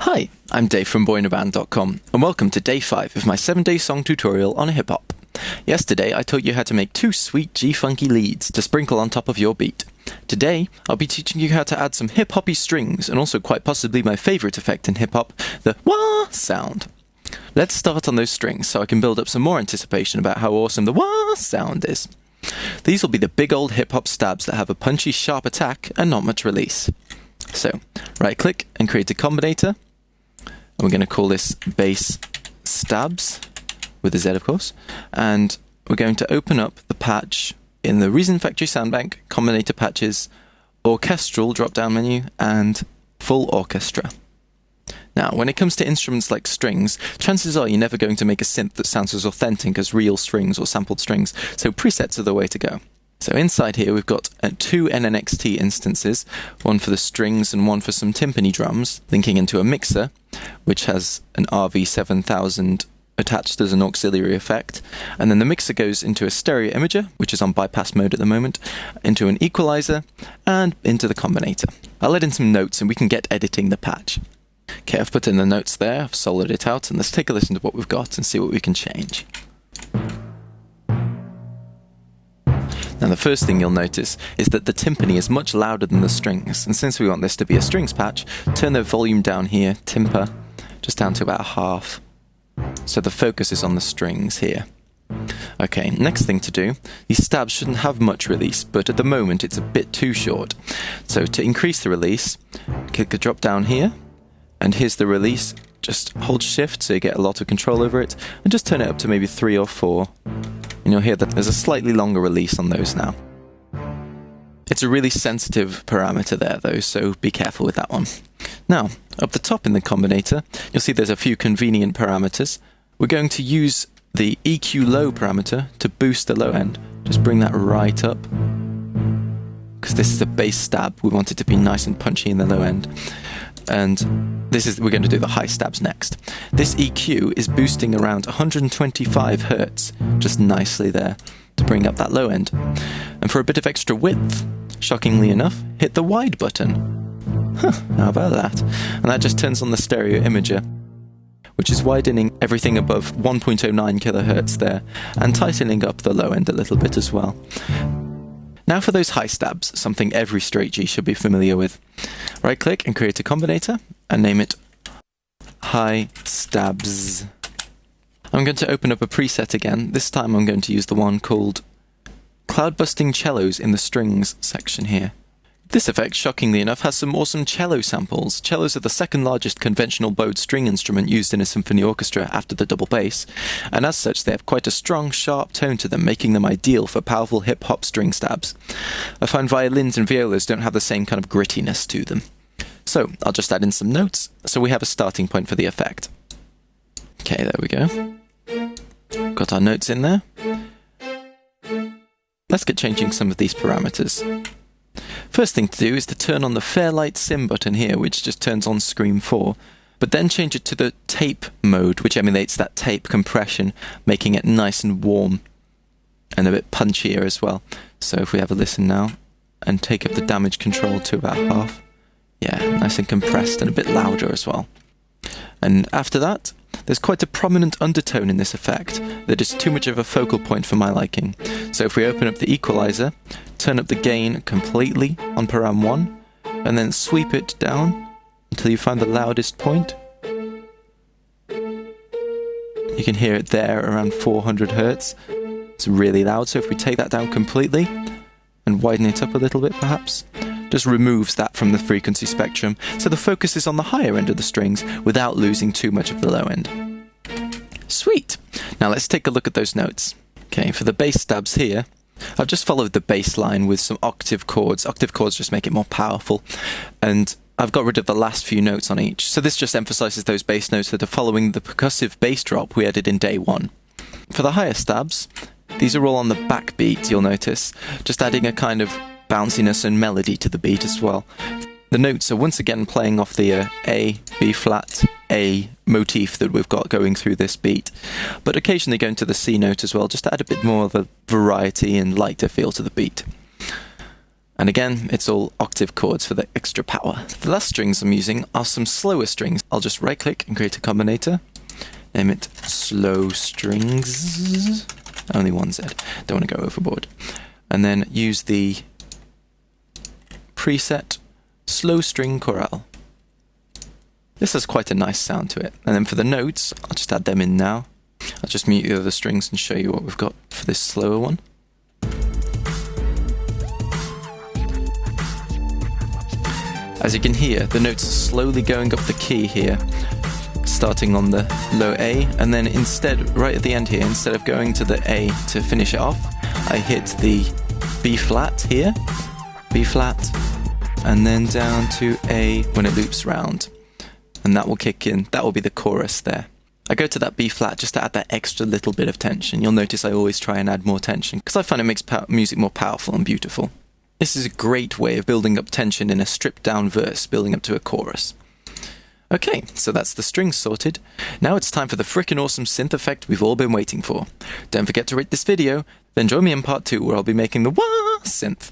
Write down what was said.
Hi, I'm Dave from boyinaband.com, and welcome to day 5 of my 7-day song tutorial on hip-hop. Yesterday I taught you how to make 2 sweet G-funky leads to sprinkle on top of your beat. Today I'll be teaching you how to add some hip-hoppy strings, and also quite possibly my favourite effect in hip-hop, the wah sound. Let's start on those strings so I can build up some more anticipation about how awesome the wah sound is. These will be the big old hip-hop stabs that have a punchy, sharp attack and not much release. So, right-click and create a Combinator. And we're going to call this bass stabs, with a Z of course, and we're going to open up the patch in the Reason Factory Soundbank, Combinator Patches, Orchestral drop-down menu, and Full Orchestra. Now, when it comes to instruments like strings, chances are you're never going to make a synth that sounds as authentic as real strings or sampled strings, so presets are the way to go. So inside here we've got 2 NNXT instances, one for the strings and one for some timpani drums, linking into a mixer, which has an RV7000 attached as an auxiliary effect, and then the mixer goes into a stereo imager, which is on bypass mode at the moment, into an equalizer, and into the Combinator. I'll add in some notes and we can get editing the patch. Okay, I've put in the notes there, I've soloed it out, and let's take a listen to what we've got and see what we can change. Now the first thing you'll notice is that the timpani is much louder than the strings, and since we want this to be a strings patch, turn the volume down here, timpa, just down to about half. So the focus is on the strings here. Okay, next thing to do, these stabs shouldn't have much release, but at the moment it's a bit too short. So to increase the release, click the drop down here, and here's the release. Just hold shift so you get a lot of control over it, and just turn it up to maybe 3 or 4. And you'll hear that there's a slightly longer release on those now. It's a really sensitive parameter there though, so be careful with that one. Now, up the top in the Combinator, you'll see there's a few convenient parameters. We're going to use the EQ low parameter to boost the low end. Just bring that right up. Because this is a bass stab, we want it to be nice and punchy in the low end. And we're going to do the high stabs next. This EQ is boosting around 125 Hz, just nicely there, to bring up that low end. And for a bit of extra width, shockingly enough, hit the wide button. How about that? And that just turns on the stereo imager, which is widening everything above 1.09 kHz there, and tightening up the low end a little bit as well. Now for those high stabs, something every straight G should be familiar with. Right click and create a Combinator and name it High Stabs. I'm going to open up a preset again. This time I'm going to use the one called Cloud Busting Cellos in the Strings section here. This effect, shockingly enough, has some awesome cello samples. Cellos are the second largest conventional bowed string instrument used in a symphony orchestra after the double bass, and as such they have quite a strong, sharp tone to them, making them ideal for powerful hip-hop string stabs. I find violins and violas don't have the same kind of grittiness to them. So, I'll just add in some notes, so we have a starting point for the effect. Okay, there we go. Got our notes in there. Let's get changing some of these parameters. First thing to do is to turn on the Fairlight Sim button here, which just turns on Scream 4, but then change it to the tape mode, which emulates that tape compression, making it nice and warm and a bit punchier as well. So if we have a listen now and take up the damage control to about half, yeah, nice and compressed and a bit louder as well. And after that, there's quite a prominent undertone in this effect that is too much of a focal point for my liking. So if we open up the equalizer, turn up the gain completely on param 1, and then sweep it down until you find the loudest point. You can hear it there around 400 Hz. It's really loud, so if we take that down completely and widen it up a little bit perhaps, just removes that from the frequency spectrum, so the focus is on the higher end of the strings without losing too much of the low end. Sweet! Now let's take a look at those notes. Okay, for the bass stabs here, I've just followed the bass line with some octave chords. Octave chords just make it more powerful, and I've got rid of the last few notes on each, so this just emphasises those bass notes that are following the percussive bass drop we added in day 1. For the higher stabs, these are all on the backbeat, you'll notice, just adding a kind of bounciness and melody to the beat as well. The notes are once again playing off the A, B flat, A motif that we've got going through this beat, but occasionally going to the C note as well, just to add a bit more of a variety and lighter feel to the beat. And again, it's all octave chords for the extra power. The last strings I'm using are some slower strings. I'll just right click and create a combinator. Name it slow strings. Only one Z. Don't want to go overboard. And then use the preset slow string chorale. This has quite a nice sound to it. And then for the notes, I'll just add them in now. I'll just mute the other strings and show you what we've got for this slower one. As you can hear, the notes are slowly going up the key here, starting on the low A, and then instead, right at the end here, instead of going to the A to finish it off, I hit the B flat here, B flat, and then down to A when it loops round. And that will kick in, that will be the chorus there. I go to that B flat just to add that extra little bit of tension. You'll notice I always try and add more tension, because I find it makes music more powerful and beautiful. This is a great way of building up tension in a stripped down verse, building up to a chorus. Okay, so that's the strings sorted. Now it's time for the frickin' awesome synth effect we've all been waiting for. Don't forget to rate this video, then join me in part 2 where I'll be making the wah synth.